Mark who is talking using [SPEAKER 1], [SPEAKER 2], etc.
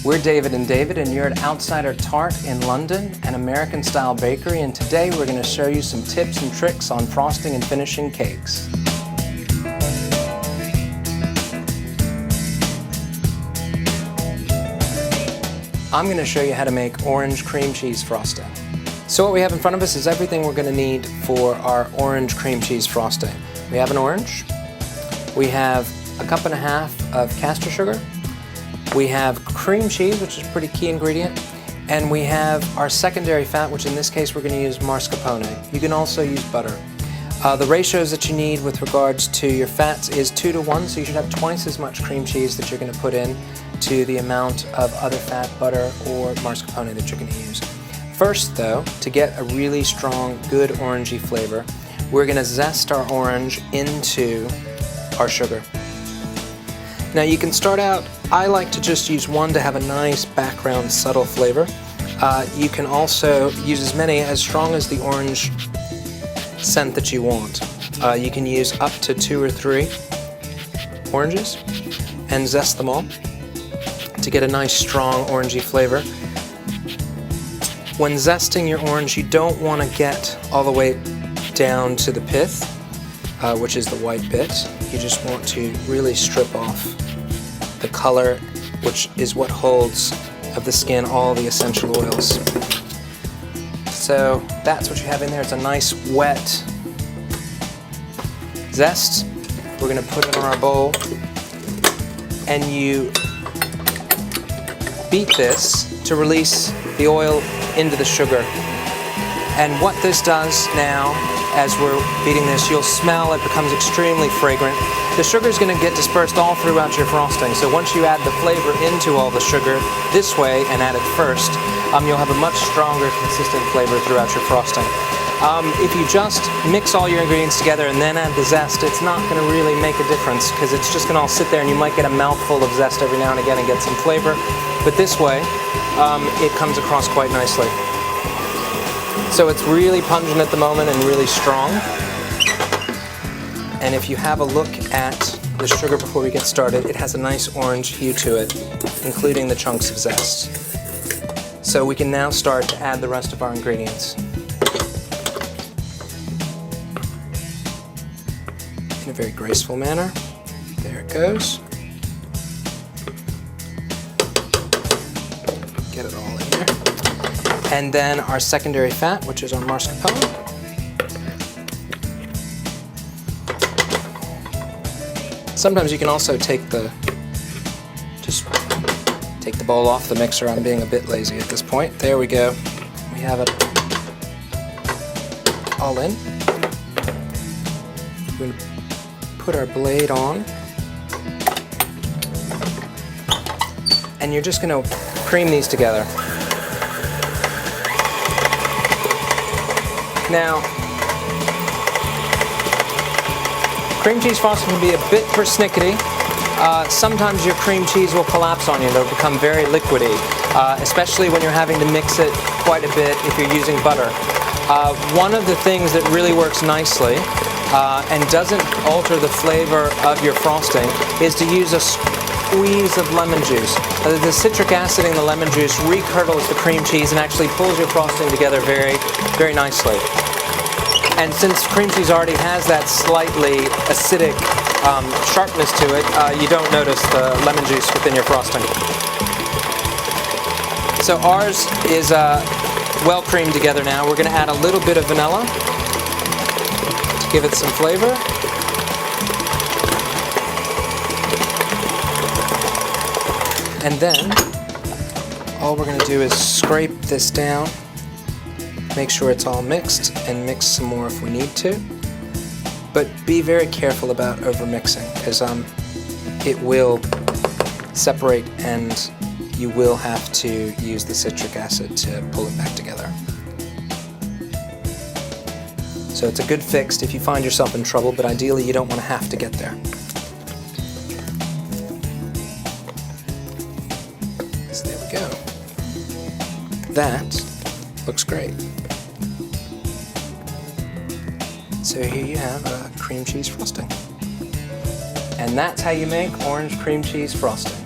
[SPEAKER 1] We're David and David, and you're at Outsider Tart in London, an American-style bakery, and today we're going to show you some tips and tricks on frosting and finishing cakes. I'm going to show you how to make orange cream cheese frosting. So what we have in front of us is everything we're going to need for our orange cream cheese frosting. We have an orange, we have 1.5 cups of castor sugar, we have cream cheese, which is a pretty key ingredient, and we have our secondary fat, which in this case we're going to use mascarpone. You can also use butter. The ratios that you need with regards to your fats is 2 to 1, so you should have twice as much cream cheese that you're going to put in to the amount of other fat, butter, or mascarpone that you're going to use. First though, to get a really strong, good orangey flavor, we're going to zest our orange into our sugar. Now you can start out, I like to just use one to have a nice background subtle flavor. You can also use as strong as the orange scent that you want. You can use up to 2 or 3 oranges and zest them all to get a nice strong orangey flavor. When zesting your orange, you don't want to get all the way down to the pith, which is the white bit. You just want to really strip off the color, which is what holds of the skin all the essential oils. So that's what you have in there. It's a nice wet zest. We're going to put it in our bowl, and you beat this to release the oil into the sugar. And what this does now, as we're beating this, you'll smell it becomes extremely fragrant. The sugar is going to get dispersed all throughout your frosting, so once you add the flavor into all the sugar this way and add it first, you'll have a much stronger, consistent flavor throughout your frosting. If you just mix all your ingredients together and then add the zest, it's not going to really make a difference because it's just going to all sit there, and you might get a mouthful of zest every now and again and get some flavor. But this way, it comes across quite nicely. So it's really pungent at the moment and really strong. And if you have a look at the sugar before we get started, it has a nice orange hue to it, including the chunks of zest. So we can now start to add the rest of our ingredients. In a very graceful manner. There it goes. Get it all in there. And then our secondary fat, which is our mascarpone. Sometimes you can also take the bowl off the mixer. I'm being a bit lazy at this point. There we go. We have it all in. We're going to put our blade on, and you're just going to cream these together. Now, cream cheese frosting can be a bit persnickety. Sometimes your cream cheese will collapse on you. It'll become very liquidy, especially when you're having to mix it quite a bit if you're using butter. One of the things that really works nicely and doesn't alter the flavor of your frosting is to use a squeeze of lemon juice. The citric acid in the lemon juice recurdles the cream cheese and actually pulls your frosting together very, very nicely. And since cream cheese already has that slightly acidic sharpness to it, you don't notice the lemon juice within your frosting. So ours is well creamed together now. We're going to add a little bit of vanilla to give it some flavor. And then all we're going to do is scrape this down, make sure it's all mixed, and mix some more if we need to. But be very careful about over-mixing, because it will separate and you will have to use the citric acid to pull it back together. So it's a good fix if you find yourself in trouble, but ideally you don't want to have to get there. So there we go. That looks great. So here you have a cream cheese frosting. And that's how you make orange cream cheese frosting.